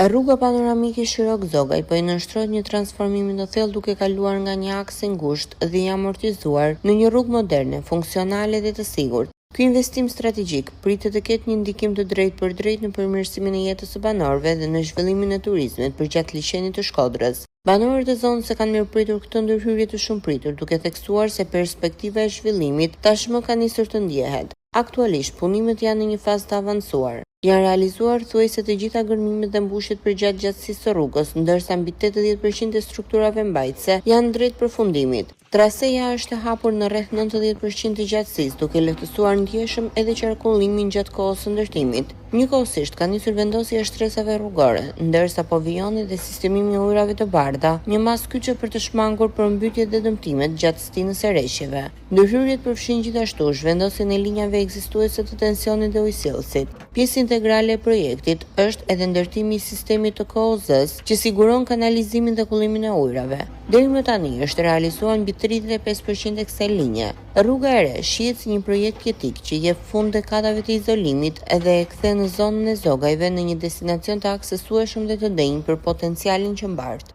Rruga panoramike Shirok-Zogaj po i nënshtrohet një transformimi të thellë duke kaluar nga një aks i ngushtë dhe i amortizuar në një rrugë moderne, funksionale dhe të sigurt. Ky investim strategjik pritet të ketë një ndikim të drejtë për drejtë në përmirësimin e jetës së banorëve dhe në zhvillimin e turizmit përgjatë liçenit të Shkodrës. Banorët e zonës e kanë mirëpritur këtë ndërhyrje të shumëpritur, duke theksuar se perspektiva e zhvillimit tashmë ka nisur të ndjehet. Aktualisht punimet janë në një fazë të avancuar. Janë realizuar thuajse të gjitha gërmimet dhe mbushjet përgjatë gjatësisë së rrugës, ndërsa mbi 80% e strukturave mbajtëse janë drejt përfundimit. Traseja është e hapur në rreth 90% të gjatësisë, duke lehtësuar ndjeshëm edhe qarkullimin gjatë kohës së ndërtimit. Njëkohësisht ka nisur vendosja e shtresave rrugore, ndërsa pavilioni dhe sistemimi i ujrave të bardha, një masë kyçe për të shmangur përmbytjet dhe dëmtimet gjatë stinës së rreshjeve. Ndërhyrjet përfshin gjithashtu zhvendosjen e linjave ekzistuese të tensionit dhe ujësillësit. Pjesë integrale e projektit është edhe ndërtimi i sistemit të KOZ-s, që siguron kanalizimin dhe kullimin e ujrave. Deri më tani është realizuar mbi 35% e kësaj linje. Rruga e re shihet si një projekt jetik që jep fund dekadave të izolimit edhe e kthen në zonën e Zogajve në një destinacion të aksesueshëm dhe të denjë për potencialin që mbart.